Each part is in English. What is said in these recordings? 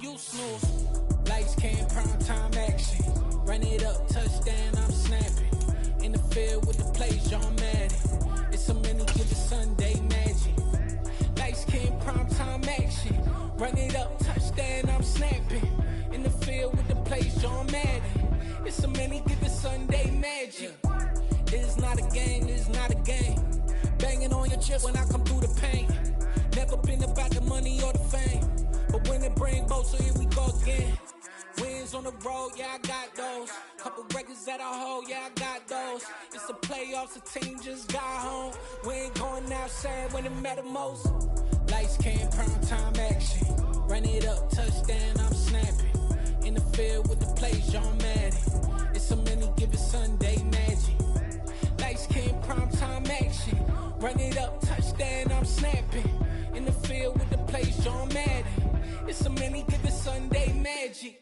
you snooze. Lights came, prime time action. Run it up, touchdown, I'm snapping. In the field with the plays, John Madden. It's so many, give it Sunday magic. Lights came, prime time action. Run it up, touchdown, I'm snapping. In the field with the plays, John Madden. It's so many, give it Sunday magic. It's not a game, it's not a game. Banging on your chip when I come through the pain. Never been about the money or the fame. But when it bring both, so here we go again. Wins on the road, yeah, I got those. Couple records that I hold, yeah, I got those. It's the playoffs, the team just got home. We ain't going outside when it matter most. Lights came, prime time action. Run it up, touchdown, I'm snapping. In the field with the plays, John Madden. It's so many, give it Sunday magic. Lights came, prime time action. Run it up, touchdown, I'm snapping. In the field with the plays, John Madden. It's so many, give it Sunday magic.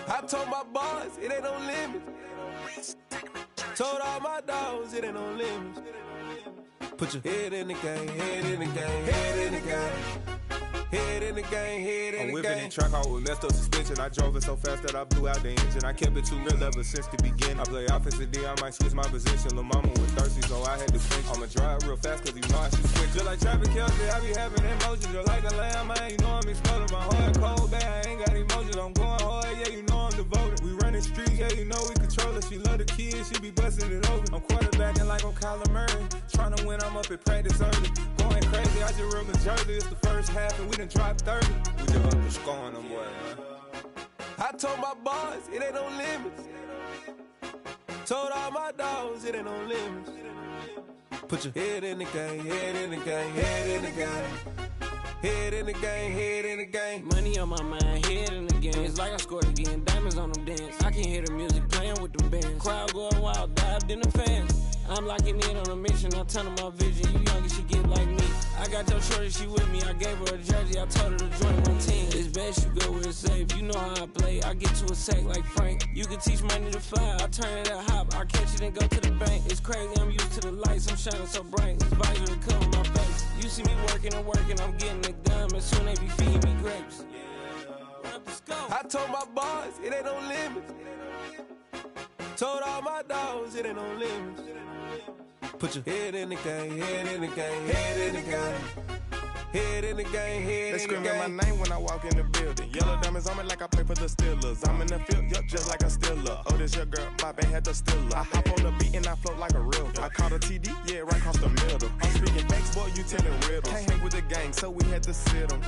I told my boys, it ain't no limits. Told all my dogs, it ain't no limits. Put your head in the game, head in the game, head in the game. Head in the game, head in the game. I'm whipping in track out with messed up suspension. I drove it so fast that I blew out the engine. I kept it too real ever since the beginning. I play offensive D, I might switch my position. Lil' mama was thirsty, so I had to pinch. I'ma drive real fast, cause you know I shoot quick. Just like Travis Kelce, I be having emotions. Just like a lamb, man, you know I'm exploding. My heart cold, bad, I ain't got emotions. I'm going hard, yeah, you know I'm devoted. We running streets, yeah, you know we control it. She love the kids, she be busting it over. I'm quarterbacking like I'm Kyler Murray. Trying to win, I'm up at practice early. Going crazy, I just real the jersey. It's the first half, and we done dropped 30. We just up and scoring them, boy, man. I told my boys, it ain't no limits. Told all my dogs, it ain't no limits. Put your head in the game, head in the game, head in the game. Head in the game, head in the game. Money on my mind, head in the game. It's like I scored again, diamonds on them dance. I can hear the music playing with them bands. Crowd going wild, dived in the fans. I'm locking in on a mission, I'm telling my vision. You young and she get like me. I got your shorty, she with me. I gave her a jersey, I told her to join my team. It's best you go where it's safe. You know how I play, I get to a sack like Frank. You can teach money to fly, I turn it at hop. I catch it and go to the bank. It's crazy, I'm used to the lights, I'm shining so bright. This visor to cover my face. You see me working and working, I'm getting it done. And soon they be feeding me grapes. I told my boys, it ain't no limits. Told all my dogs, it ain't no limits. Put your head in the game, head in the game, head in the game. Head in the game, head in the game. They screaming my name when I walk in the building. Yellow diamonds on me like I play for the Steelers. I'm in the field, yup, just like a Steeler. Oh, this your girl, my band had the Steeler. I hop on the beat and I float like a river. I caught a TD, yeah, right across the middle. I'm speaking facts, boy, you telling riddles. Can't hang with the gang, so we had to sit them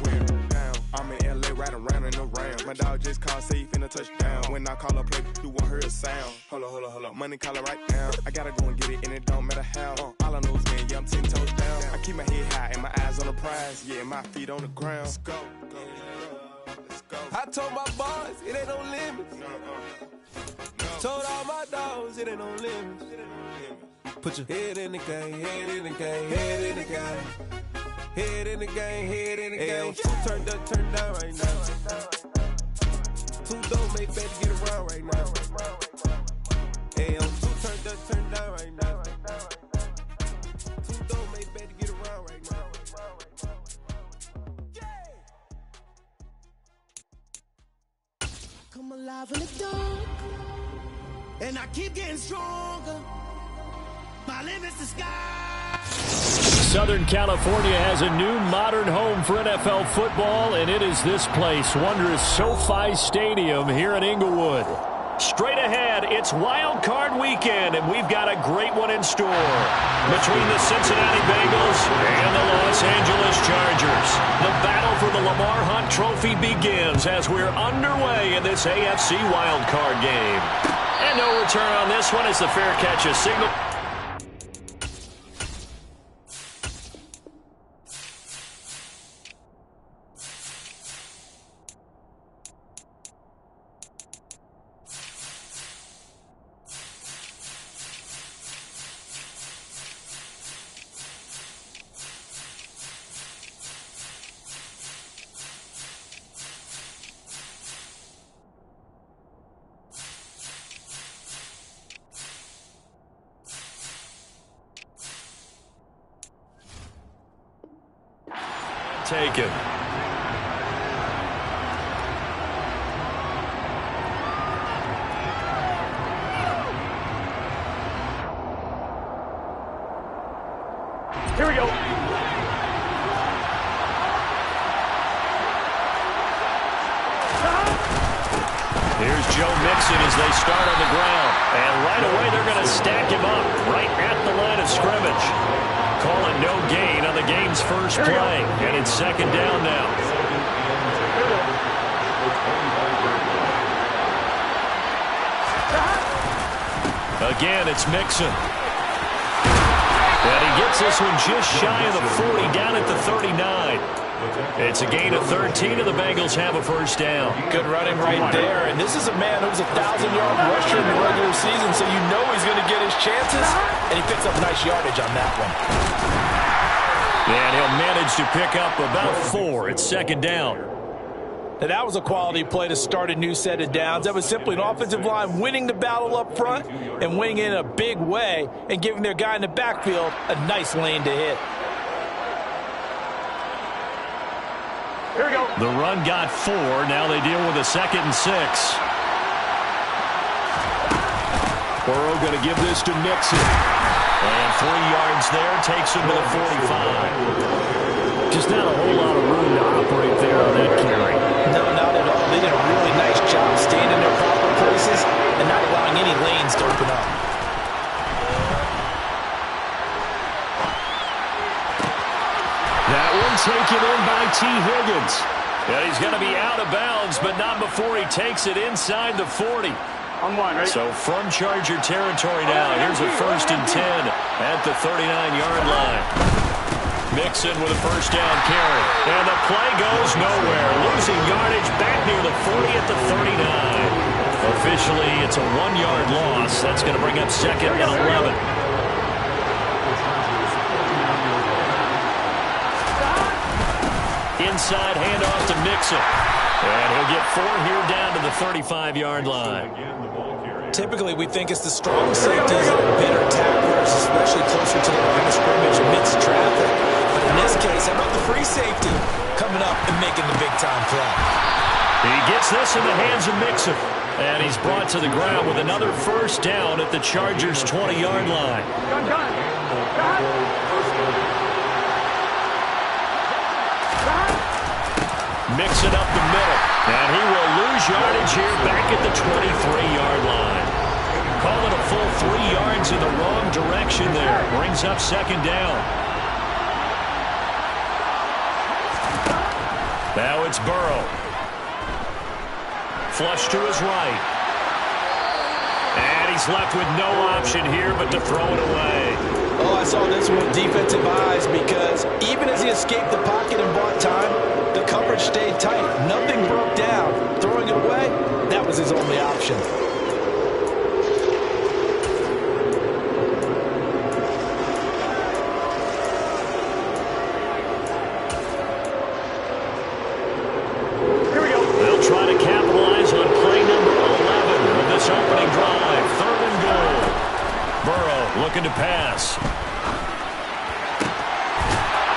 down. I'm in LA, riding around in the round. My dog just called, say he finna touchdown. When I call a play, you won't hear a sound. Hold up, money calling right now. I gotta go and get it, and it don't matter how. All I know is, man, yeah, I'm 10 toes down. I keep my head high and my eyes on the prize. Yeah, my feet on the ground. Let's go. I told my boys, it ain't no limits. Told all my dogs, it ain't no limits. Put your head in the game, head in the game, head in the game. Head in the game, head in the game. Two turned up, turned down right now. Two don't make better get around right now. Hey, two turned up, turned down right now. Two don't make better get around right now. Come alive in the dark, and I keep getting stronger. My limit's the sky. Southern California has a new modern home for NFL football, and it is this place, wondrous SoFi Stadium here in Inglewood. Straight ahead, it's Wild Card Weekend, and we've got a great one in store. Between the Cincinnati Bengals and the Los Angeles Chargers, the battle for the Lamar Hunt Trophy begins as we're underway in this AFC Wild Card game. And no return on this one as the fair catch is signaled. taken. Here we go. Here's Joe Mixon as they start on the ground. And right away they're going to stack him up right at the line of scrimmage. Call it no gain on the game's first play. And it's second down now. Again, it's Mixon. And he gets this one just shy of the 40, down at the 39. It's a gain of 13, and the Bengals have a first down. Good running right there. And this is a man who's a 1,000-yard rusher in the regular season, so you know he's going to get his chances. And he picks up nice yardage on that one. And he'll manage to pick up about 4. It's second down. Now, that was a quality play to start a new set of downs. That was simply an offensive line winning the battle up front and winning it in a big way and giving their guy in the backfield a nice lane to hit. Here we go. The run got 4. Now they deal with a 2nd and 6. Burrow going to give this to Mixon. And 3 yards there, takes him to the 45. Just not a whole lot of room to operate there on that carry. No, not at all. They did a really nice job staying in their proper places and not allowing any lanes to open up. That one taken in by T. Higgins. And he's going to be out of bounds, but not before he takes it inside the 40. On one, right? So from Charger territory now, here's a 1st and 10 at the 39-yard line. Mixon with a first down carry. And the play goes nowhere. Losing yardage back near the 40 at the 39. Officially, it's a 1-yard loss. That's going to bring up 2nd and 11. Inside handoff to Mixon. And he'll get 4 here down to the 35-yard line. Typically, we think it's the strong safeties that are better tacklers, especially closer to the line of scrimmage amidst traffic. But in this case, how about the free safety coming up and making the big-time play? He gets this in the hands of Mixon. And he's brought to the ground with another first down at the Chargers' 20-yard line. Mixon up the middle. And he will lose yardage here back at the 23-yard line. Call it a full 3 yards in the wrong direction there. Brings up second down. Now it's Burrow. Flush to his right. And he's left with no option here but to throw it away. Oh, I saw this one with defensive eyes because even as he escaped the pocket and bought time, the coverage stayed tight. Nothing broke down. Throwing it away, that was his only option. Here we go. They'll try to capitalize on play number 11 of this opening drive. 3rd and goal. Burrow looking to pass.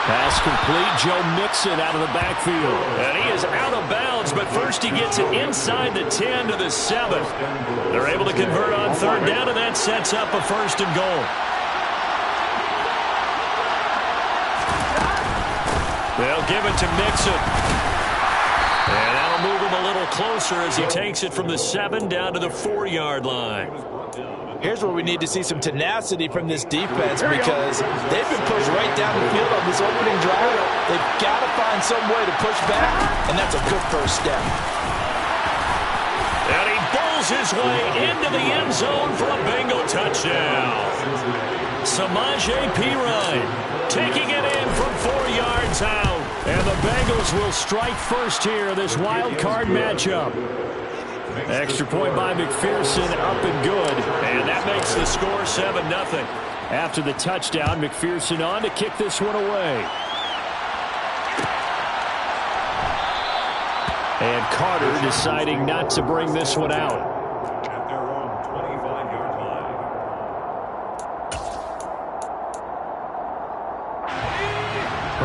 Pass complete. Joe Mixon out of the backfield. And he is out of bounds, but first he gets it inside the 10 to the 7. They're able to convert on 3rd down, and that sets up a 1st and goal. They'll give it to Mixon. And that'll move him a little closer as he takes it from the 7 down to the 4-yard line. Here's where we need to see some tenacity from this defense because they've been pushed right down the field on this opening drive. They've got to find some way to push back, and that's a good first step. And he bowls his way into the end zone for a Bengal touchdown. Samaje Perine taking it in from 4 yards out. And the Bengals will strike first here in this wild card matchup. Extra point by McPherson, up and good. And that makes the score 7-0. After the touchdown, McPherson on to kick this one away. And Carter deciding not to bring this one out.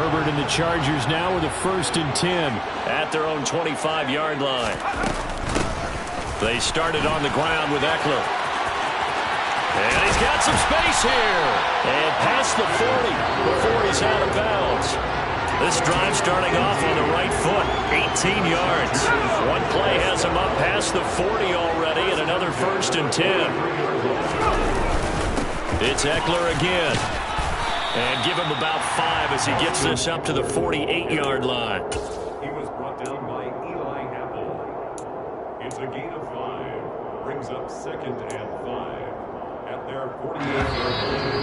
Herbert and the Chargers now with a 1st and 10 at their own 25-yard line. They started on the ground with Eckler. And he's got some space here. And past the 40 before he's out of bounds. This drive starting off on the right foot, 18 yards. One play has him up past the 40 already, and another 1st and 10. It's Eckler again. And give him about 5 as he gets this up to the 48-yard line. He was brought down by Eli Apple. It's a gain of 5. Brings up 2nd and 5 at their 48-yard line.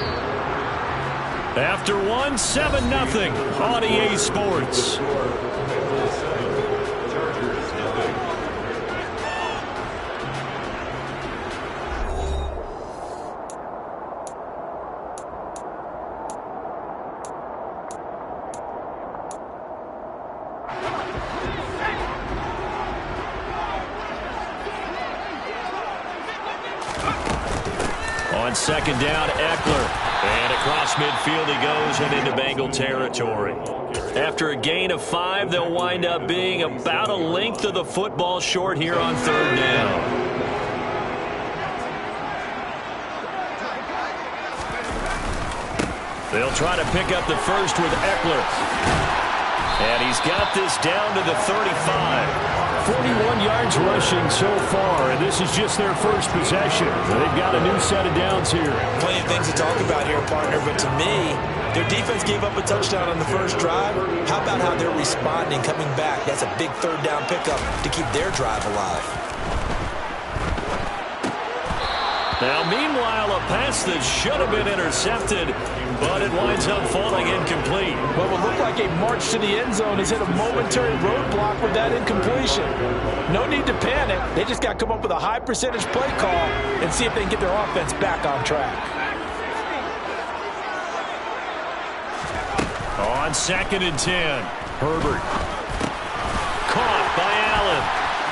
After 7-0 on EA Sports. On 2nd down, Eckler. And across midfield he goes and into Bengal territory. After a gain of 5, they'll wind up being about a length of the football short here on 3rd down. They'll try to pick up the first with Eckler. And he's got this down to the 35. 41 yards rushing so far, and this is just their first possession. They've got a new set of downs here. Plenty of things to talk about here, partner, but to me, their defense gave up a touchdown on the first drive. How about how they're responding, coming back? That's a big 3rd down pickup to keep their drive alive. Now, meanwhile, a pass that should have been intercepted, but it winds up falling incomplete. What would look like a march to the end zone has hit a momentary roadblock with that incompletion. No need to panic. They just got to come up with a high percentage play call and see if they can get their offense back on track. On 2nd and 10, Herbert. Caught by Allen.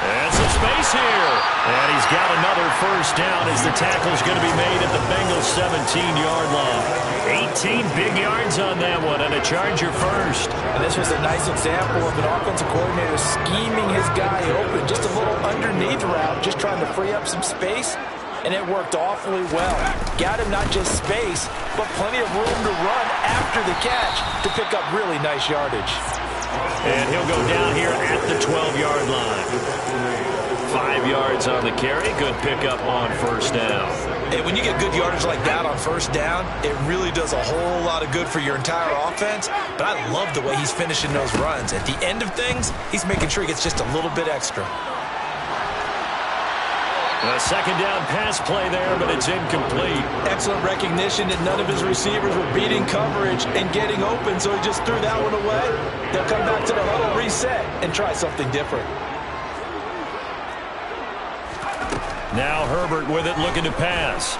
And some space here. And he's got another 1st down as the tackle's going to be made at the Bengals' 17-yard line. 18 big yards on that one, and a Charger first. And this was a nice example of an offensive coordinator scheming his guy open. Just a little underneath route, just trying to free up some space. And it worked awfully well. Got him not just space, but plenty of room to run after the catch to pick up really nice yardage. And he'll go down here at the 12-yard line. 5 yards on the carry. Good pickup on 1st down. And when you get good yardage like that on 1st down, it really does a whole lot of good for your entire offense. But I love the way he's finishing those runs. At the end of things, he's making sure he gets just a little bit extra. A 2nd down pass play there, but it's incomplete. Excellent recognition that none of his receivers were beating coverage and getting open, so he just threw that one away. They'll come back to the huddle, reset, and try something different. Now Herbert with it, looking to pass.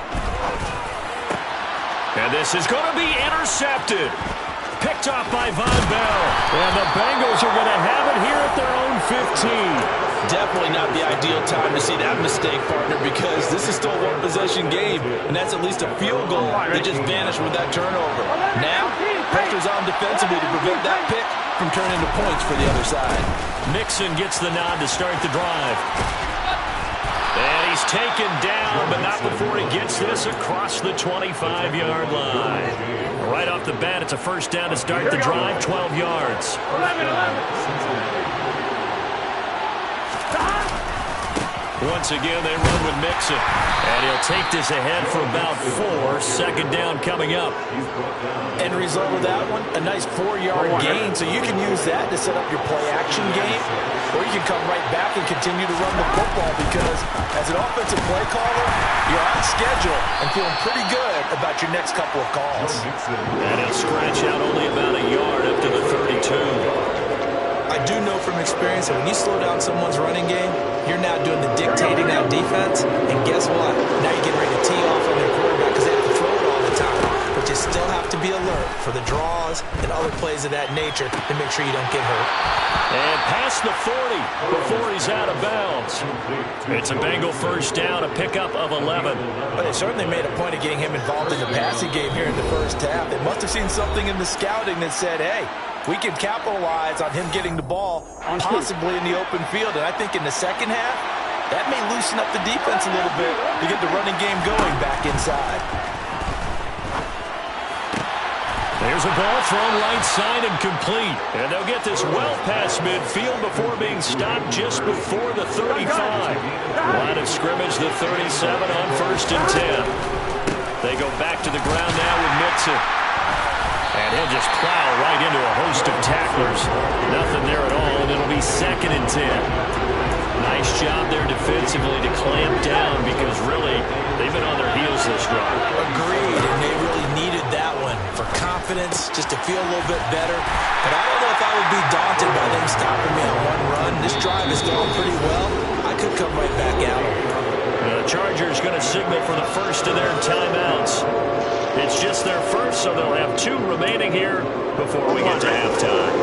And this is going to be intercepted. Picked off by Von Bell. And the Bengals are going to have it here at their own 15. Definitely not the ideal time to see that mistake, partner, because this is still a one-possession game, and that's at least a field goal that just vanished with that turnover. Now, pressure's on defensively to prevent that pick from turning into points for the other side. Mixon gets the nod to start the drive. And he's taken down, but not before he gets this across the 25-yard line. Right off the bat, it's a 1st down to start the drive, 12 yards. Once again, they run with Mixon. And he'll take this ahead for about 4. 2nd down coming up. End result of that one, a nice 4-yard gain. So you can use that to set up your play-action game. Or you can come right back and continue to run the football because as an offensive play caller, you're on schedule and feeling pretty good about your next couple of calls. And he'll scratch out only about a yard up to the 32. I do know from experience that when you slow down someone's running game, you're now doing the dictating on defense, and guess what? Now you're getting ready to tee off on their quarterback because they have to throw it all the time. But you still have to be be alert for the draws and other plays of that nature to make sure you don't get hurt. And past the 40 before he's out of bounds. It's a Bengal first down, a pickup of 11. But they certainly made a point of getting him involved in the passing game here in the first half. They must have seen something in the scouting that said, hey, we can capitalize on him getting the ball possibly in the open field. And I think in the second half, that may loosen up the defense a little bit to get the running game going back inside. There's a ball thrown right side and complete. And they'll get this well past midfield before being stopped just before the 35. Line of scrimmage, the 37 on 1st and 10. They go back to the ground now with Mixon. And he'll just plow right into a host of tacklers. Nothing there at all, and it'll be 2nd and 10. Nice job there defensively to clamp down because really they've been on their heels this run. Agreed, and they really needed that one for confidence, just to feel a little bit better. But I don't know if I would be daunted by them stopping me on one run. This drive has gone pretty well. I could come right back at them. The Chargers going to signal for the first of their timeouts. It's just their first, so they'll have 2 remaining here before we get to halftime.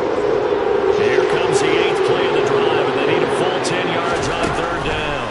Here comes the 8th play of the drive, and they need a full 10 yards on 3rd down.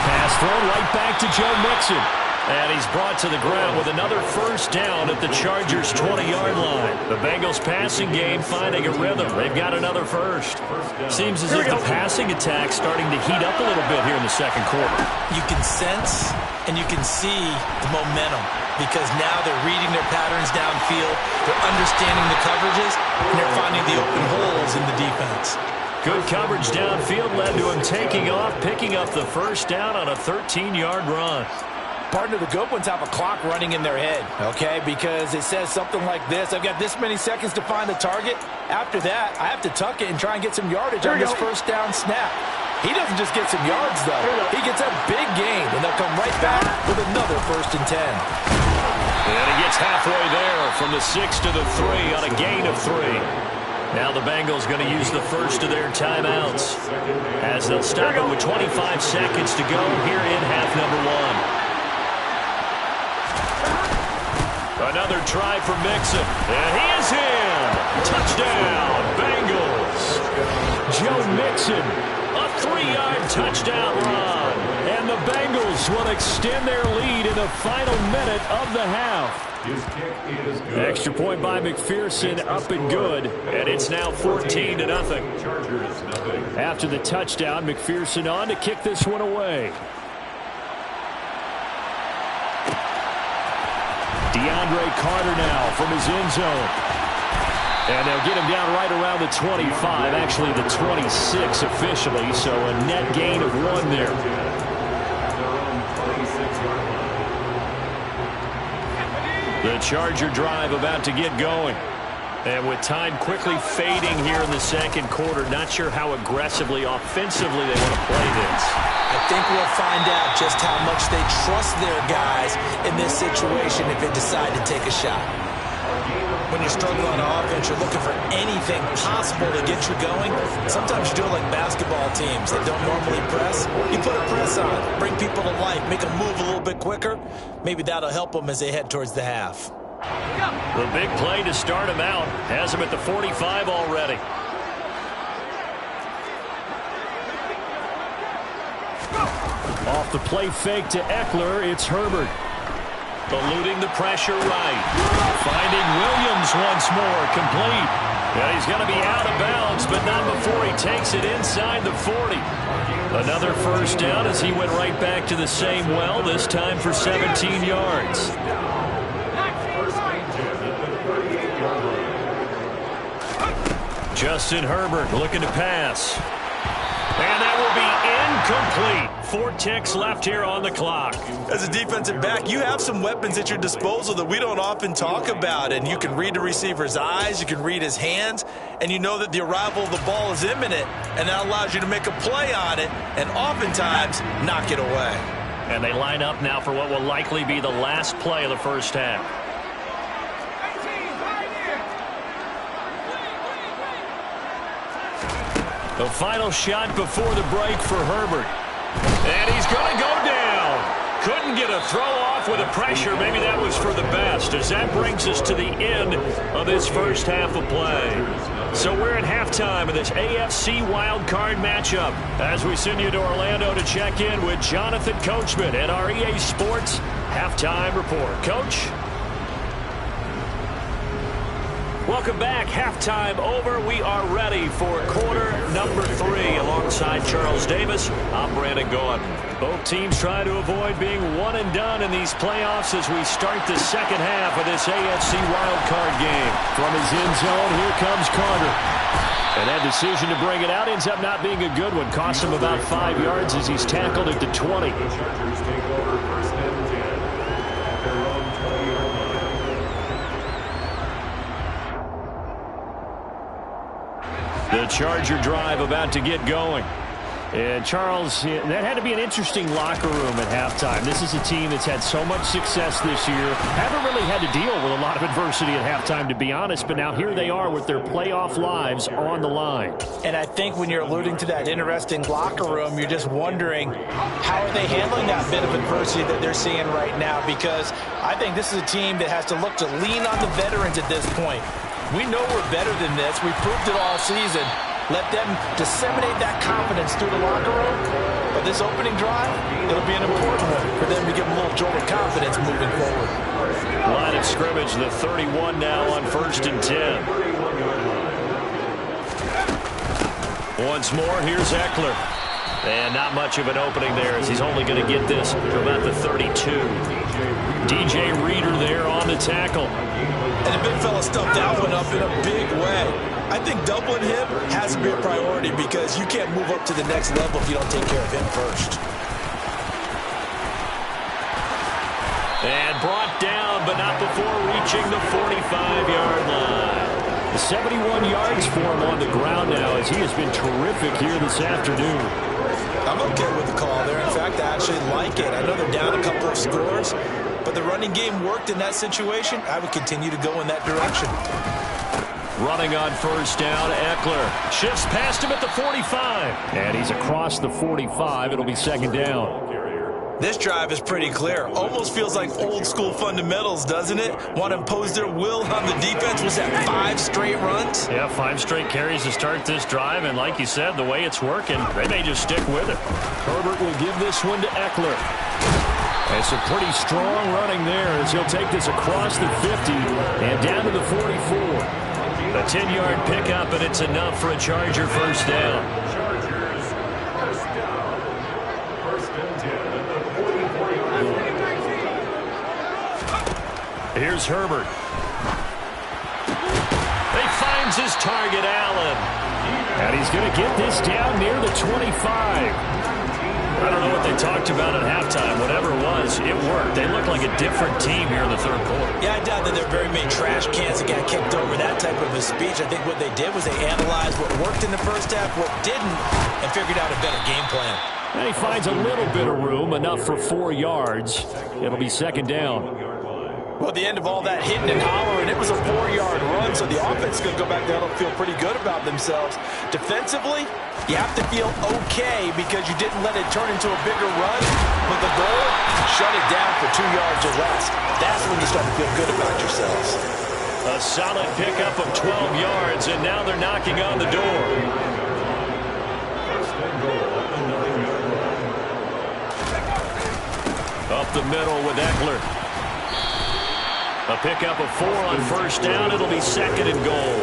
Pass thrown right back to Joe Mixon. And he's brought to the ground with another first down at the Chargers' 20-yard line. The Bengals passing game finding a rhythm. They've got another first. Seems as if the passing attack's starting to heat up a little bit here in the second quarter. You can sense and you can see the momentum because now they're reading their patterns downfield, they're understanding the coverages, and they're finding the open holes in the defense. Good coverage downfield led to him taking off, picking up the first down on a 13-yard run. Partner, the good ones have a clock running in their head, okay? Because it says something like this. I've got this many seconds to find the target. After that, I have to tuck it and try and get some yardage on this first down snap. He doesn't just get some yards, though. He gets a big gain, and they'll come right back with another 1st and 10. And he gets halfway there from the 6 to the 3 on a gain of 3. Now the Bengals going to use the first of their timeouts as they'll stop it with 25 seconds to go here in half number 1. Another try for Mixon. And he is in. Touchdown, Bengals. Joe Mixon, a 3-yard touchdown run. And the Bengals will extend their lead in the final minute of the half. Extra point by McPherson, up and good. And it's now 14-0. After the touchdown, McPherson on to kick this one away. DeAndre Carter now from his end zone. And they'll get him down right around the 25, actually the 26 officially, so a net gain of 1 there. The Charger drive about to get going. And with time quickly fading here in the second quarter, not sure how aggressively, offensively they want to play this. I think we'll find out just how much they trust their guys in this situation if they decide to take a shot. When you're struggling on offense, you're looking for anything possible to get you going. Sometimes you do it like basketball teams that don't normally press. You put a press on, bring people to life, make them move a little bit quicker. Maybe that'll help them as they head towards the half. The big play to start him out has him at the 45 already. Off the play fake to Eckler, it's Herbert. Eluding the pressure right. Finding Williams once more, complete. Yeah, he's going to be out of bounds, but not before he takes it inside the 40. Another first down as he went right back to the same well, this time for 17 yards. Justin Herbert looking to pass. And that will be incomplete. 4 ticks left here on the clock. As a defensive back, you have some weapons at your disposal that we don't often talk about. And you can read the receiver's eyes, you can read his hands, and you know that the arrival of the ball is imminent. And that allows you to make a play on it and oftentimes knock it away. And they line up now for what will likely be the last play of the first half. The final shot before the break for Herbert. And he's going to go down. Couldn't get a throw off with the pressure. Maybe that was for the best, as that brings us to the end of this first half of play. So we're at halftime of this AFC wildcard matchup as we send you to Orlando to check in with Jonathan Coachman at our EA Sports Halftime Report. Coach? Welcome back. Halftime over. We are ready for quarter number 3 alongside Charles Davis. I'm Brandon Gaudin. Both teams try to avoid being one and done in these playoffs as we start the second half of this AFC wildcard game. From his end zone, here comes Carter. And that decision to bring it out ends up not being a good one. Cost him about 5 yards as he's tackled at the 20. The Chargers take over first and 10 at their own 20-yard line. The Charger drive about to get going. And Charles, that had to be an interesting locker room at halftime. This is a team that's had so much success this year. Haven't really had to deal with a lot of adversity at halftime, to be honest. But now here they are with their playoff lives on the line. And I think when you're alluding to that interesting locker room, you're just wondering how are they handling that bit of adversity that they're seeing right now? Because I think this is a team that has to look to lean on the veterans at this point. We know we're better than this. We've proved it all season. Let them disseminate that confidence through the locker room. But this opening drive, it'll be an important one for them to give them a little jolt of confidence moving forward. Line of scrimmage, the 31 now on first and 10. Once more, here's Eckler. And not much of an opening there as he's only going to get this to about the 32. DJ Reader there on the tackle. And the big fella stuffed that one up in a big way. I think doubling him has to be a priority because you can't move up to the next level if you don't take care of him first. And brought down, but not before reaching the 45-yard line. 71 yards for him on the ground now as he has been terrific here this afternoon. I'm okay with the call there. In fact, I actually like it. I know they're down a couple of scores, but the running game worked in that situation. I would continue to go in that direction. Running on first down, Eckler shifts past him at the 45. And he's across the 45. It'll be second down. This drive is pretty clear. Almost feels like old school fundamentals, doesn't it? Want to impose their will on the defense. Was that 5 straight runs? Yeah, 5 straight carries to start this drive. And like you said, the way it's working, they may just stick with it. Herbert will give this one to Eckler. And some pretty strong running there as he'll take this across the 50 and down to the 44. A 10-yard pickup, and it's enough for a Charger first down. Chargers first down. First and 10 at the 44-yard line. Here's Herbert. He finds his target, Allen. And he's going to get this down near the 25. I don't know what they talked about at halftime. Whatever it was, it worked. They looked like a different team here in the third quarter. Yeah, I doubt that there are very many trash cans that got kicked over that type of a speech. I think what they did was they analyzed what worked in the first half, what didn't, and figured out a better game plan. And he finds a little bit of room, enough for 4 yards. It'll be second down. Well, at the end of all that hitting and hollering, it was a 4-yard run, so the offense is going to go back there and feel pretty good about themselves. Defensively, you have to feel okay because you didn't let it turn into a bigger run. But the goal, shut it down for 2 yards or less. That's when you start to feel good about yourselves. A solid pickup of 12 yards, and now they're knocking on the door. First and goal at the 9-yard line. Up the middle with Eckler. A pickup of 4 on first down. It'll be second and goal.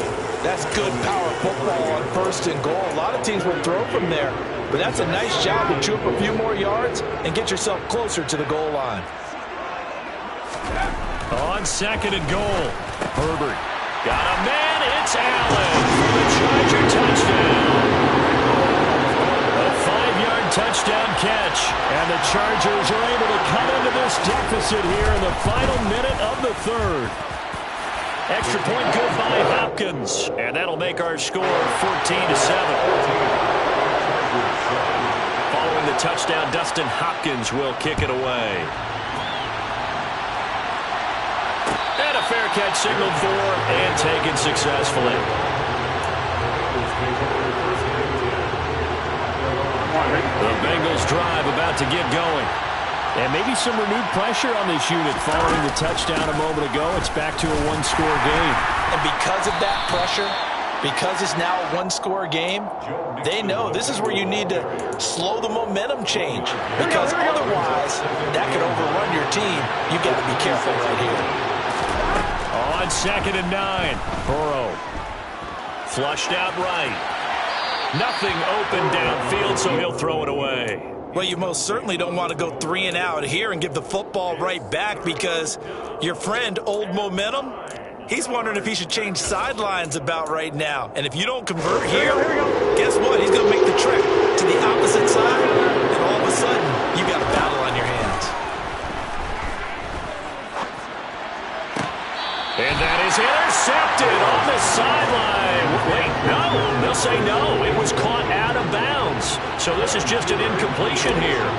That's good power football on first and goal. A lot of teams will throw from there, but that's a nice job to chew up a few more yards and get yourself closer to the goal line. On second and goal, Herbert got a man. It's Allen for the Charger touchdown. A 5-yard touchdown catch, and the Chargers are able to come into this deficit here in the final minute of the third. Extra point good by Hopkins, and that'll make our score 14-7. Following the touchdown, Dustin Hopkins will kick it away. And a fair catch signaled for and taken successfully. The Bengals drive about to get going. And maybe some renewed pressure on this unit following the touchdown a moment ago. It's back to a one-score game. And because of that pressure, because it's now a one-score game, they know this is where you need to slow the momentum change. Because otherwise, that could overrun your team. You got to be careful right here. On 2nd and 9, Burrow flushed out right. Nothing open downfield, so he'll throw it away. Well, you most certainly don't want to go 3 and out here and give the football right back because your friend, Old Momentum, he's wondering if he should change sidelines about right now. And if you don't convert here, guess what? He's going to make the trek to the opposite side, and all of a sudden, you got a battle on your hands. And that is intercepted on the sideline. Wait, no. They'll say no. It was caught out of bounds. So this is just an incompletion here.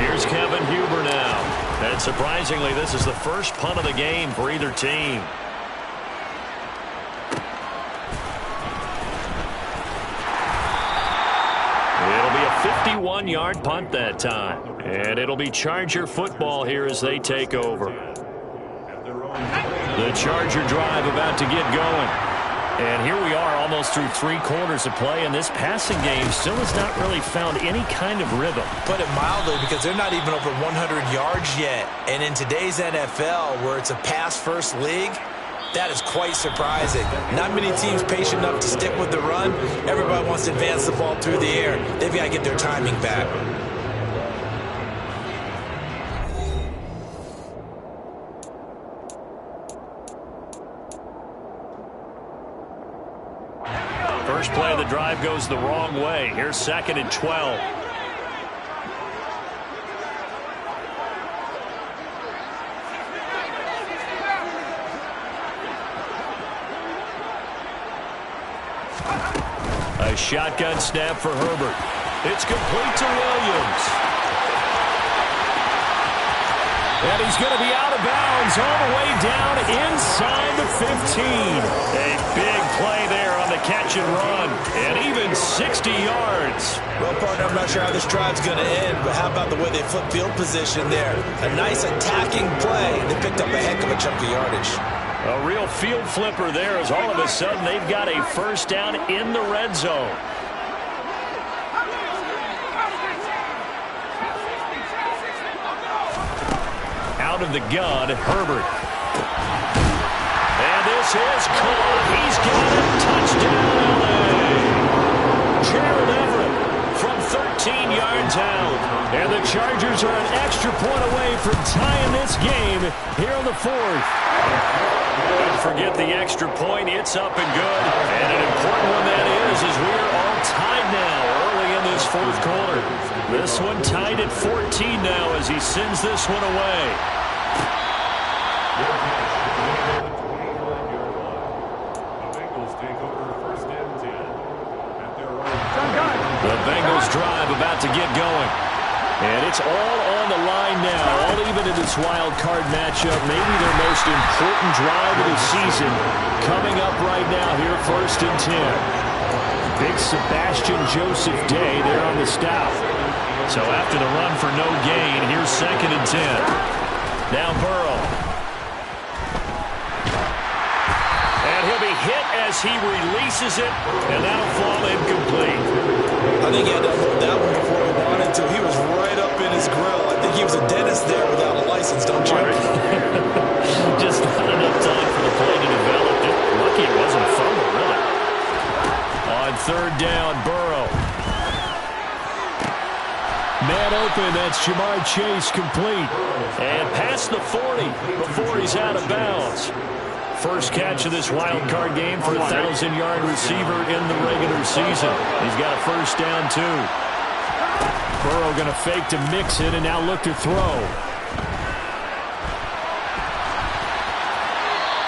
Here's Kevin Huber now. And surprisingly, this is the first punt of the game for either team. It'll be a 51-yard punt that time. And it'll be Charger football here as they take over. The Charger drive about to get going. And here we are almost through 3 quarters of play, and this passing game still has not really found any kind of rhythm. Put it mildly, because they're not even over 100 yards yet. And in today's NFL, where it's a pass-first league, that is quite surprising. Not many teams patient enough to stick with the run. Everybody wants to advance the ball through the air. They've got to get their timing back. First play of the drive goes the wrong way. Here's 2nd and 12. A shotgun snap for Herbert. It's complete to Williams. And he's going to be out of bounds all the way down inside the 15. A big play there on the catch and run. And even 60 yards. Well, partner, I'm not sure how this drive's going to end, but how about the way they flip field position there? A nice attacking play. They picked up a heck of a chunk of yardage. A real field flipper there as all of a sudden they've got a first down in the red zone. Out of the gun, Herbert. And this is caught. He's got it. Touchdown, LA. Jared Everett from 13 yards out. And the Chargers are an extra point away from tying this game here in the 4th. Don't forget the extra point. It's up and good. And an important one that is as we are all tied now early in this 4th quarter. This one tied at 14 now as he sends this one away. The Bengals drive about to get going. And it's all on the line now, all even in this wild card matchup. Maybe their most important drive of the season coming up right now here, 1st and 10. Big Sebastian Joseph Day there on the stop. So after the run for no gain, here's 2nd and 10. Now Burrow. And he'll be hit as he releases it, and that'll fall incomplete. I think he had to hold that one before he wanted to. He was right up in his grill. I think he was a dentist there without a license, don't you? Just not enough time for the play to develop. Just lucky it wasn't a fumble, really. On 3rd down, Burrow. Man open, that's Jamar Chase complete. And past the 40 before he's out of bounds. First catch of this wild card game for a 1,000-yard receiver in the regular season. He's got a first down, too. Burrow going to fake to mix it and now look to throw.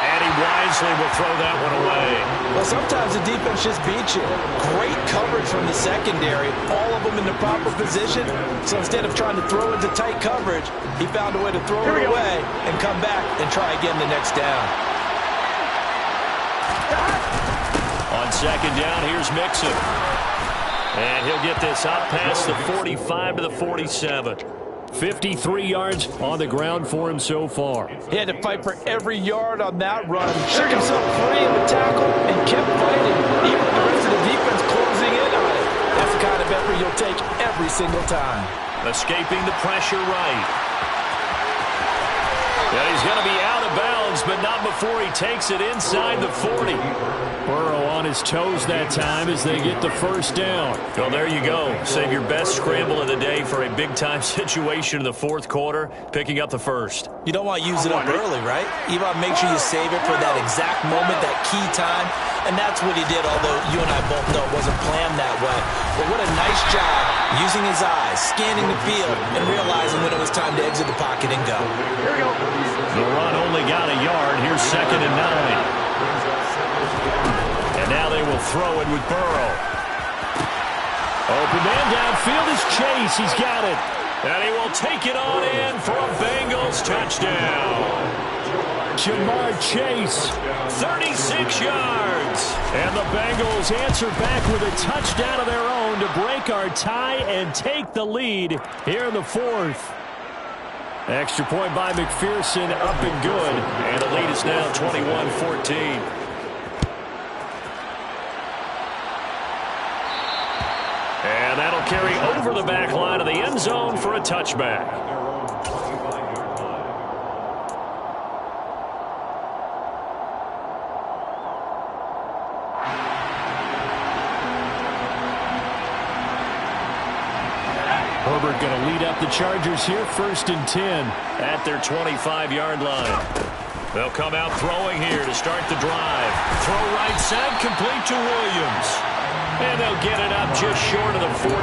And he wisely will throw that one away. Well, sometimes the defense just beats you. Great coverage from the secondary. All of them in the proper position. So instead of trying to throw into tight coverage, he found a way to throw it away and come back and try again the next down. On 2nd down, here's Mixon. And he'll get this out past the 45 to the 47. 53 yards on the ground for him so far. He had to fight for every yard on that run. Shook himself free in the tackle and kept fighting, even with the rest of the defense closing in on it. That's the kind of effort you'll take every single time. Escaping the pressure right. Yeah, he's going to be out of bounds, but not before he takes it inside the 40. Burrow on his toes that time as they get the first down. Well, there you go. Save your best scramble of the day for a big-time situation in the fourth quarter, picking up the first. You don't want to use it up early, right? You want to make sure you save it for that exact moment, that key time. And that's what he did, although you and I both know it wasn't planned that way. But what a nice job using his eyes, scanning the field, and realizing when it was time to exit the pocket and go. Here we go. The run only got a yard. Here's 2nd and 9. And now they will throw it with Burrow. Open man downfield is Chase. He's got it. And he will take it on in for a Bengals touchdown. Jamar Chase, 36 yards. And the Bengals answer back with a touchdown of their own to break our tie and take the lead here in the fourth. Extra point by McPherson, up and good. And the lead is now 21-14. And that'll carry over the back line of the end zone for a touchback. Herbert going to lead up the Chargers here, 1st and 10 at their 25-yard line. They'll come out throwing here to start the drive. Throw right side, complete to Williams. And they'll get it up just short of the 45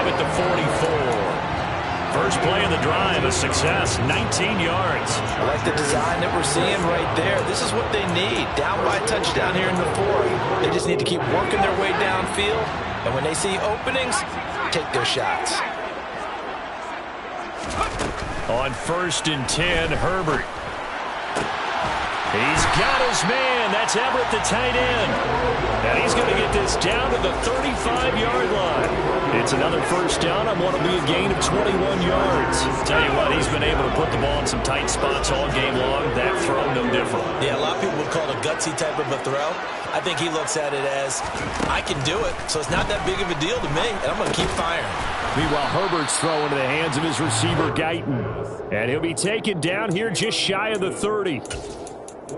at the 44. First play of the drive, a success, 19 yards. I like the design that we're seeing right there. This is what they need. Down by touchdown here in the fourth. They just need to keep working their way downfield. And when they see openings, take their shots. On 1st and 10, Herbert. He's got his man. That's Everett, the tight end. And he's going to get this down to the 35-yard line. It's another first down on what will be a gain of 21 yards. Tell you what, he's been able to put the ball in some tight spots all game long. That throw, no different. Yeah, a lot of people would call it a gutsy type of a throw. I think he looks at it as, I can do it, so it's not that big of a deal to me, and I'm going to keep firing. Meanwhile, Herbert's throw into the hands of his receiver, Guyton. And he'll be taken down here just shy of the 30.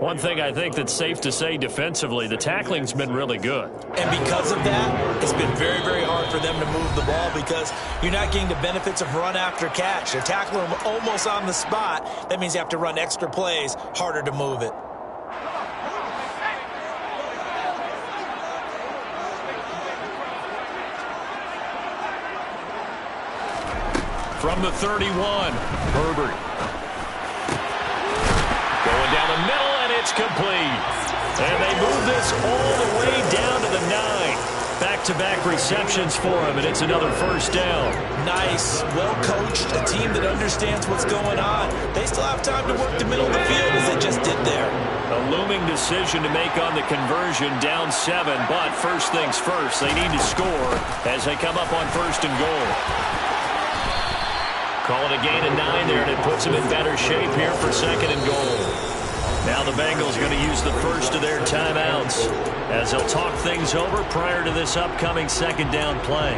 One thing I think that's safe to say defensively, the tackling's been really good. And because of that, it's been very, very hard for them to move the ball because you're not getting the benefits of run after catch. They're tackling them almost on the spot. That means you have to run extra plays, harder to move it. From the 31, Herbert. Going down the middle, and it's complete. And they move this all the way down to the 9. Back-to-back receptions for him, and it's another first down. Nice, well-coached, a team that understands what's going on. They still have time to work the middle of the field as they just did there. A looming decision to make on the conversion, down 7, but first things first, they need to score as they come up on 1st and goal. Call it a gain of 9 there, and it puts them in better shape here for 2nd and goal. Now the Bengals going to use the first of their timeouts as they'll talk things over prior to this upcoming 2nd down play.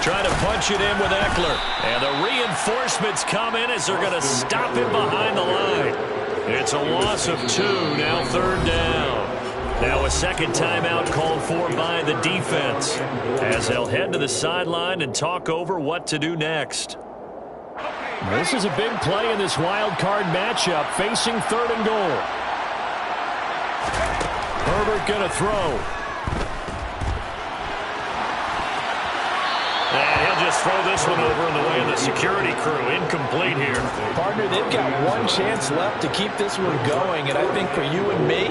Trying to punch it in with Eckler. And the reinforcements come in as they're going to stop him behind the line. It's a loss of 2, now 3rd down. Now a 2nd timeout called for by the defense as they'll head to the sideline and talk over what to do next. This is a big play in this wild card matchup facing 3rd and goal. Herbert going to throw. And he'll just throw this one over in the way of the security crew. Incomplete here. Partner, they've got one chance left to keep this one going, and I think for you and me,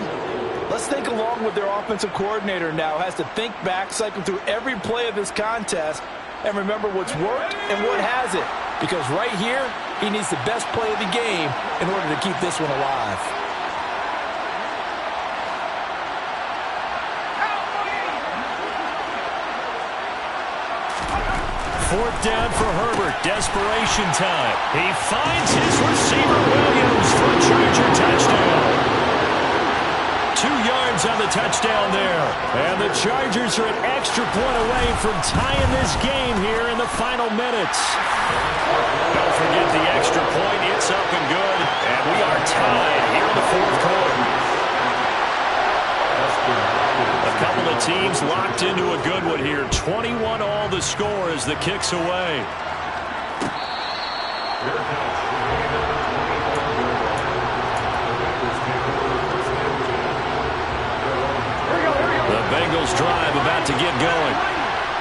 let's think along with their offensive coordinator now. Has to think back, cycle through every play of this contest, and remember what's worked and what hasn't. because right here, he needs the best play of the game in order to keep this one alive. Fourth down for Herbert. Desperation time. He finds his receiver, Williams, for a Charger touchdown. 2 yards on the touchdown there. And the Chargers are an extra point away from tying this game here in the final minutes. Don't forget the extra point. It's up and good. And we are tied here in the fourth quarter. A couple of teams locked into a good one here. 21 all the score as the kick's away. The Bengals drive about to get going.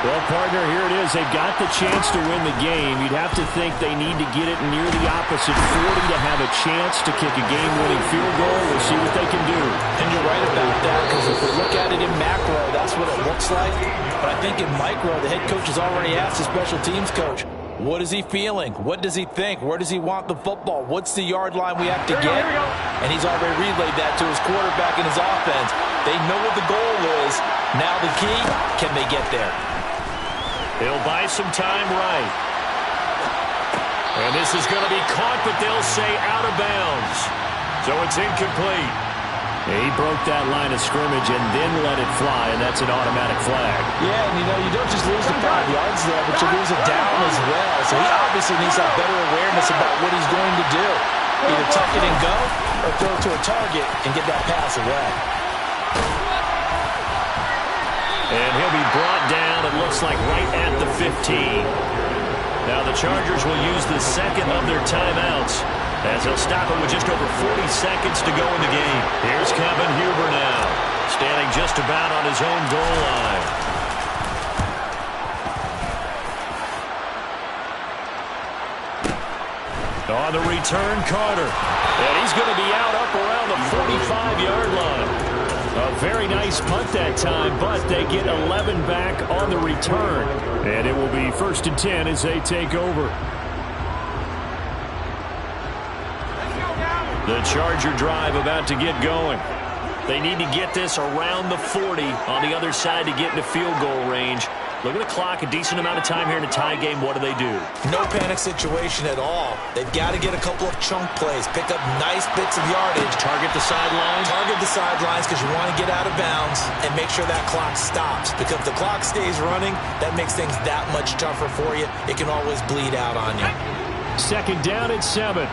Well, partner, here it is. They've got the chance to win the game. You'd have to think they need to get it near the opposite 40 to have a chance to kick a game-winning field goal. We'll see what they can do. And you're right about that, because if we look at it in macro, that's what it looks like. But I think in micro, the head coach has already asked the special teams coach, what is he feeling? What does he think? Where does he want the football? What's the yard line we have to get? And he's already relayed that to his quarterback and his offense. They know what the goal is. Now the key, can they get there? He'll buy some time right. And this is going to be caught, but they'll say out of bounds. So it's incomplete. He broke that line of scrimmage and then let it fly, and that's an automatic flag. Yeah, and you don't just lose the 5 yards there, but you lose it down as well. So he obviously needs to have better awareness about what he's going to do. Either tuck it and go or throw it to a target and get that pass away. And he'll be brought down, it looks like, right at the 15. Now the Chargers will use the second of their timeouts as they'll stop it with just over 40 seconds to go in the game. Here's Kevin Huber now, standing just about on his own goal line. On the return, Carter. And he's going to be out up around the 45-yard line. A very nice punt that time, but they get 11 back on the return. And it will be 1st and 10 as they take over. The Charger drive about to get going. They need to get this around the 40 on the other side to get into field goal range. Look at the clock, a decent amount of time here in a tie game. What do? No panic situation at all. They've got to get a couple of chunk plays, pick up nice bits of yardage. Target the sidelines. Target the sidelines because you want to get out of bounds and make sure that clock stops. Because if the clock stays running, that makes things that much tougher for you. It can always bleed out on you. 2nd down and 7.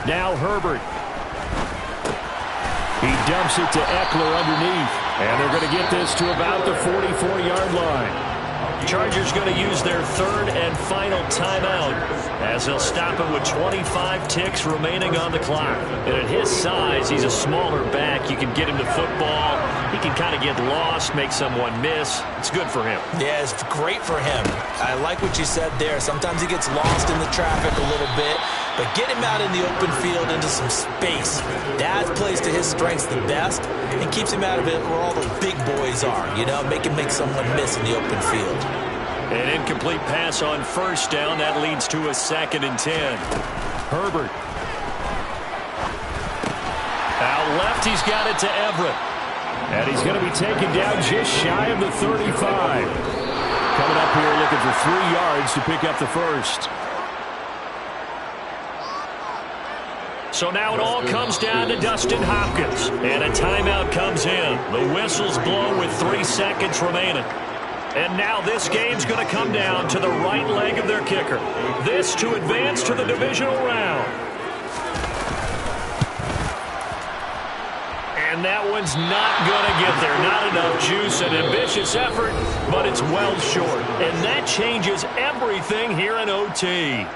Now Herbert. He dumps it to Eckler underneath. And they're going to get this to about the 44-yard line. Chargers going to use their 3rd and final timeout as they'll stop it with 25 ticks remaining on the clock. And at his size, he's a smaller back. You can get him to football. He can kind of get lost, make someone miss. It's good for him. Yeah, it's great for him. I like what you said there. Sometimes he gets lost in the traffic a little bit. But get him out in the open field into some space. That plays to his strengths the best and keeps him out of it where all the big boys are. You know, make him make someone miss in the open field. An incomplete pass on 1st down. That leads to a 2nd and 10. Herbert. Out left, he's got it to Everett. And he's going to be taken down just shy of the 35. Coming up here looking for 3 yards to pick up the first. So now it all comes down to Dustin Hopkins. And a timeout comes in. The whistles blow with 3 seconds remaining. And now this game's going to come down to the right leg of their kicker. This to advance to the divisional round. And that one's not going to get there. Not enough juice, an ambitious effort, but it's well short. And that changes everything here in OT.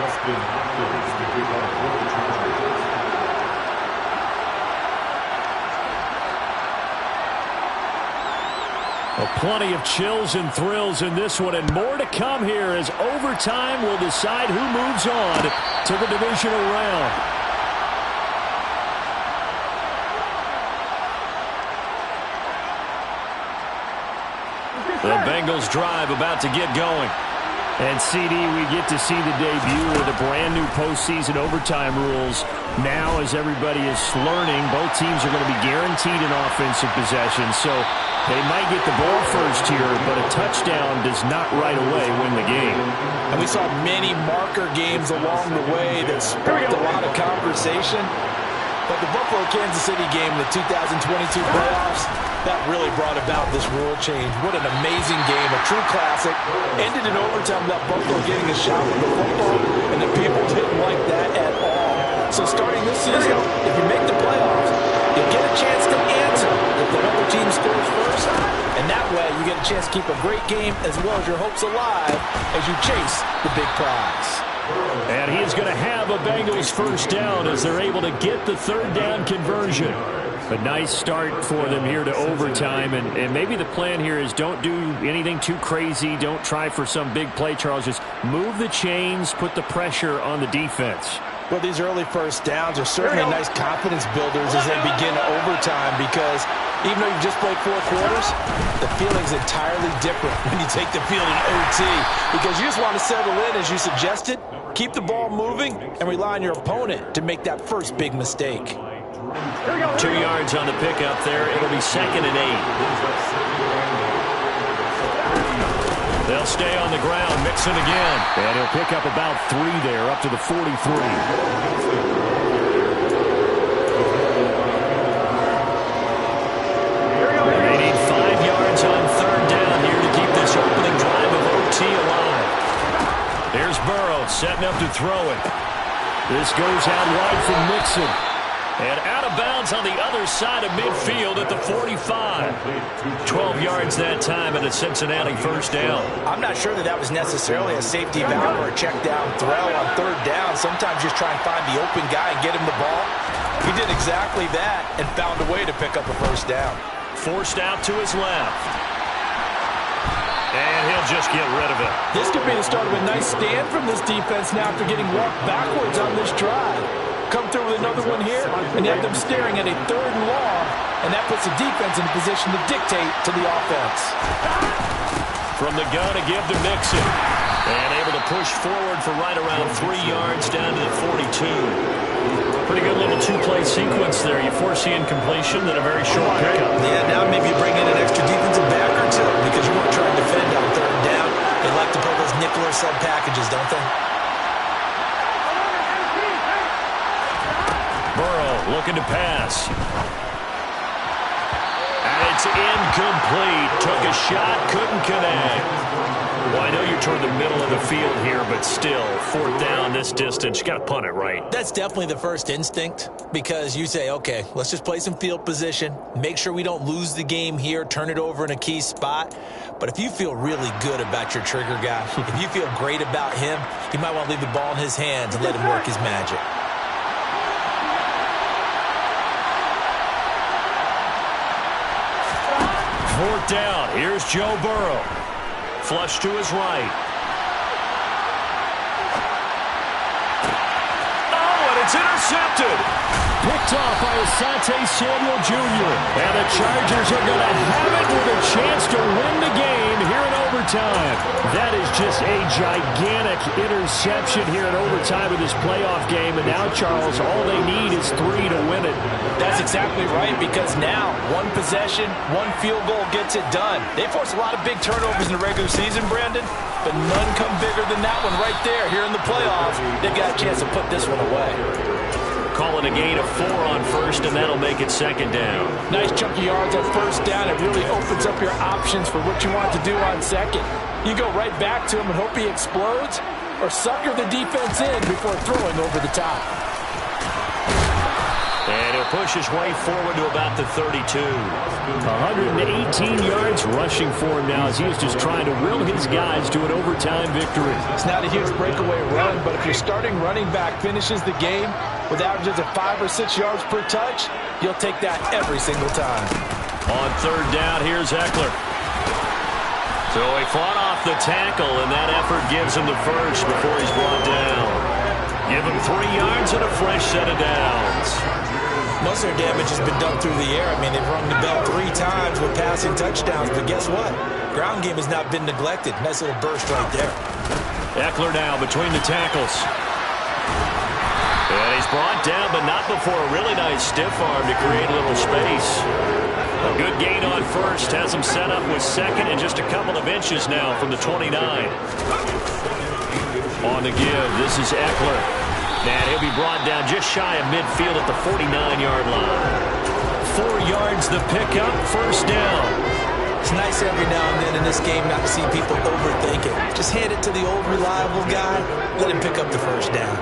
Justin Hopkins to kick off for the Chargers. Well, plenty of chills and thrills in this one, and more to come here as overtime will decide who moves on to the divisional round. The Bengals drive about to get going. And CD, we get to see the debut of the brand new postseason overtime rules. Now, as everybody is learning, both teams are going to be guaranteed an offensive possession. So they might get the ball first here, but a touchdown does not right away win the game. And we saw many marker games along the way that sparked a lot of conversation. But the Buffalo-Kansas City game in the 2022 playoffs, that really brought about this rule change. What an amazing game, a true classic. Ended in overtime, that Buffalo getting a shot with the football, and the people didn't like that at all. So starting this season, if you make the playoffs, you'll get a chance to answer if the other team scores first. And that way, you get a chance to keep a great game as well as your hopes alive as you chase the big prize. And he is going to have a Bengals first down as they're able to get the third down conversion. A nice start for them here to overtime, and maybe the plan here is don't do anything too crazy. Don't try for some big play, Charles. Just move the chains, put the pressure on the defense. Well, these early first downs are certainly nice confidence builders as they begin overtime, because even though you've just played 4 quarters, the feeling's entirely different when you take the field in OT, because you just want to settle in, as you suggested, keep the ball moving, and rely on your opponent to make that first big mistake. 2 yards on the pickup there. It'll be 2nd and 8. They'll stay on the ground, Mixon again. And he'll pick up about 3 there, up to the 43. They need 5 yards on 3rd down here to keep this opening drive of OT alive. There's Burrow setting up to throw it. This goes out wide from Mixon. And out of bounds on the other side of midfield at the 45. 12 yards that time and a Cincinnati first down. I'm not sure that was necessarily a safety valve or a check down throw on 3rd down. Sometimes just try and find the open guy and get him the ball. He did exactly that and found a way to pick up a first down. Forced out to his left. And he'll just get rid of it. This could be the start of a nice stand from this defense now after getting walked backwards on this drive. Come through with another one here, and you have them staring at a 3rd and long, and that puts the defense in a position to dictate to the offense. From the gun to give to Mixon. And able to push forward for right around 3 yards down to the 42. Pretty good little 2-play sequence there. You foresee incompletion, then a very short pickup. Yeah, now maybe you bring in an extra defensive back or two because you want to try and defend on 3rd down. They like to play those nickel or sub packages, don't they? Burrow looking to pass. And it's incomplete. Took a shot, couldn't connect. Well, I know you're toward the middle of the field here, but still, 4th down this distance. You got to punt it right. That's definitely the first instinct, because you say, okay, let's just play some field position, make sure we don't lose the game here, turn it over in a key spot. But if you feel really good about your trigger guy, if you feel great about him, you might want to leave the ball in his hands and let him work his magic. Fourth down. Here's Joe Burrow. Flush to his right. Oh, and it's intercepted. Picked off by Asante Samuel Jr. And the Chargers are going to have it with a chance to win the game here in overtime. That is just a gigantic interception here in overtime of this playoff game. And now, Charles, all they need is 3 to win it. That's exactly right, because now one possession, one field goal gets it done. They force a lot of big turnovers in the regular season, Brandon, but none come bigger than that one right there here in the playoffs. They've got a chance to put this one away. Call it a gain of 4 on first, and that'll make it 2nd down. Nice chunky yards on 1st down. It really opens up your options for what you want to do on 2nd. You go right back to him and hope he explodes, or sucker the defense in before throwing over the top. And he'll push his way forward to about the 32. 118 yards rushing for him now as he is just trying to will his guys to an overtime victory. It's not a huge breakaway run, but if your starting running back finishes the game with averages of 5 or 6 yards per touch, you'll take that every single time. On third down, here's Eckler. So he fought off the tackle, and that effort gives him the first before he's brought down. Give him 3 yards and a fresh set of downs. Most of their damage has been done through the air. I mean, they've rung the bell 3 times with passing touchdowns, but guess what? Ground game has not been neglected. Nice little burst right there. Eckler now between the tackles. And he's brought down, but not before a really nice stiff arm to create a little space. A good gain on first has him set up with second and just a couple of inches now from the 29. On the give, this is Eckler. And he'll be brought down just shy of midfield at the 49-yard line. 4 yards the pickup, first down. It's nice every now and then in this game not to see people overthink it. Just hand it to the old reliable guy, let him pick up the first down.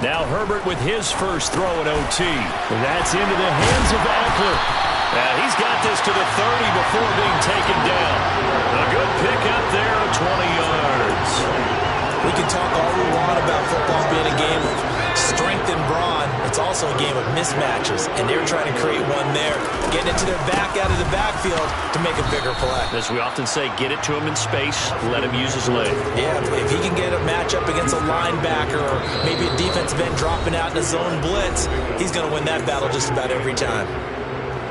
Now Herbert with his first throw at OT. That's into the hands of Eckler. Now he's got this to the 30 before being taken down. A good pickup there of 20 yards. We can talk all we want about football being a game of strength and brawn. It's also a game of mismatches, and they're trying to create one there, getting it to their back out of the backfield to make a bigger play. As we often say, get it to him in space, let him use his leg. Yeah, if he can get a matchup against a linebacker or maybe a defensive end dropping out in a zone blitz, he's going to win that battle just about every time.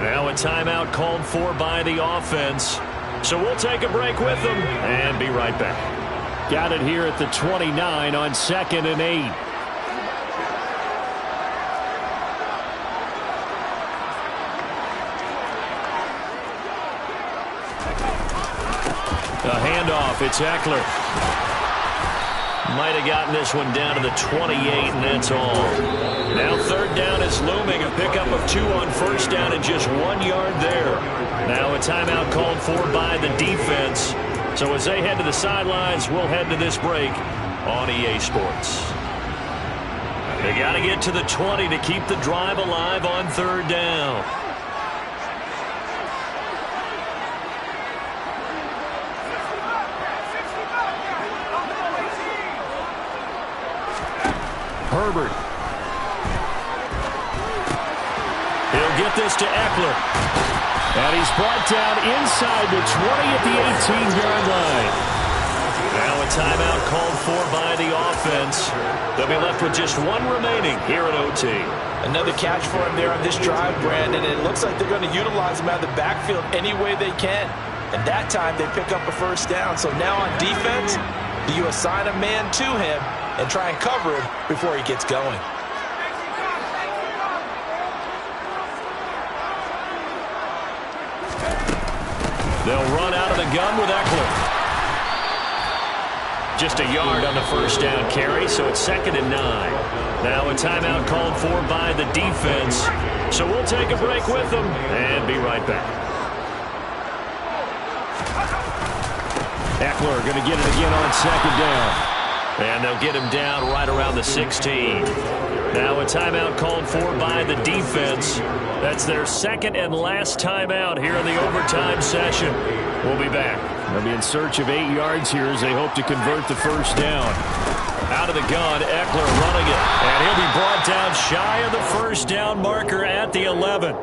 Now a timeout called for by the offense. So we'll take a break with them and be right back. Got it here at the 29 on 2nd and 8. A handoff, it's Eckler. Might have gotten this one down to the 28, and that's all. Now third down is looming. A pickup of 2 on first down and just 1 yard there. Now a timeout called for by the defense. So as they head to the sidelines, we'll head to this break on EA Sports. They got to get to the 20 to keep the drive alive on third down. Herbert. He'll get this to Eckler. And he's brought down inside the 20 at the 18-yard line. Now a timeout called for by the offense. They'll be left with just 1 remaining here at OT. Another catch for him there on this drive, Brandon, and it looks like they're going to utilize him out of the backfield any way they can. And that time they pick up a first down. So now on defense, do you assign a man to him and try and cover him before he gets going? They'll run out of the gun with Eckler. Just a yard on the first down carry, so it's 2nd and 9. Now a timeout called for by the defense. So we'll take a break with them and be right back. Eckler going to get it again on 2nd down. And they'll get him down right around the 16. Now a timeout called for by the defense. That's their 2nd and last timeout here in the overtime session. We'll be back. They'll be in search of 8 yards here as they hope to convert the first down. Out of the gun, Eckler running it. And he'll be brought down shy of the first down marker at the 11.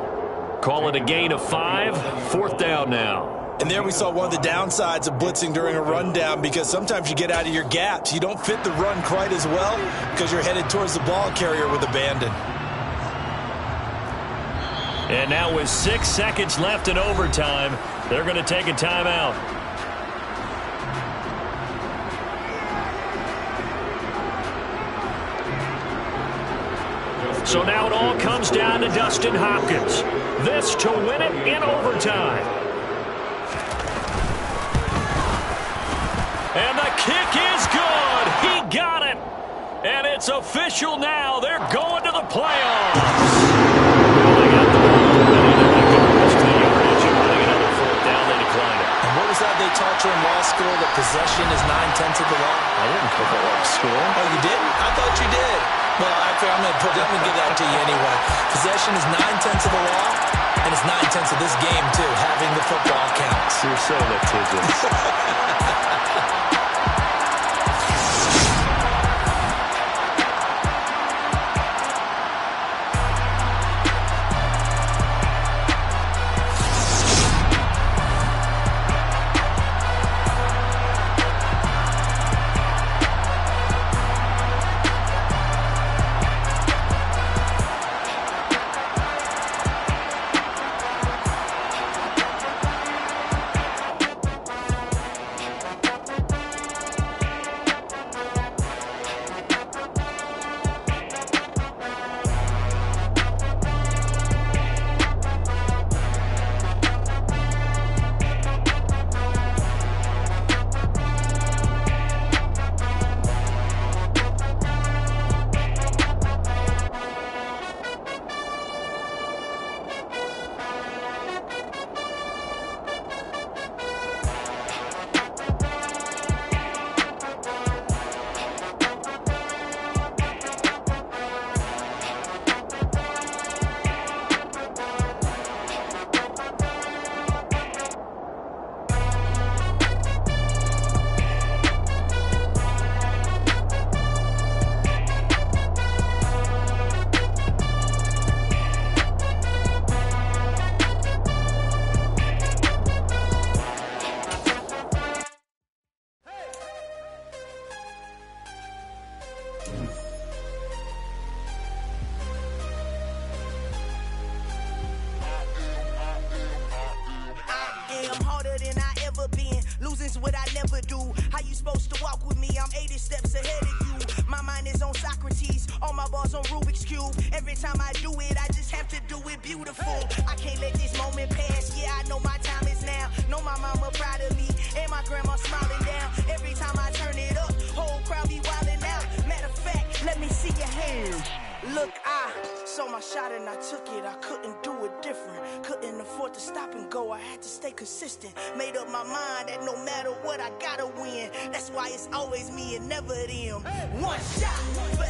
Call it a gain of 5. 4th down now. And there we saw one of the downsides of blitzing during a rundown, because sometimes you get out of your gaps. You don't fit the run quite as well because you're headed towards the ball carrier with abandon. And now with 6 seconds left in overtime, they're going to take a timeout. So now it all comes down to Dustin Hopkins. This to win it in overtime. And the kick is good. He got it. And it's official now. They're going to the playoffs. Well, they got the ball ready to go to the yardage. And running another 4th down, they decline it. And what was that they taught you in law school? That possession is 9/10 of the law? I didn't go to law school. Oh, you didn't? I thought you did. Well, actually, I'm going to give that to you anyway. Possession is 9/10 of the law, and it's 9/10 of this game, too. Having the football counts. You're so litigious. Losing's what I never do. How you supposed to walk with me? I'm 80 steps ahead of you. My mind is on Socrates, all my balls on Rubik's Cube. Every time I do it, I just have to do it beautiful. I can't let this moment pass. Yeah, I know my time is now. Know my mama proud of me, and my grandma smiling down. Every time I turn it up, whole crowd be wildin' out. Matter of fact, let me see your hands. Look, I saw my shot and I took it. I couldn't do it different. Couldn't afford to stop and go. I had to stay consistent. Made up my mind that no matter what, I gotta win. That's why it's always me and never them. One shot for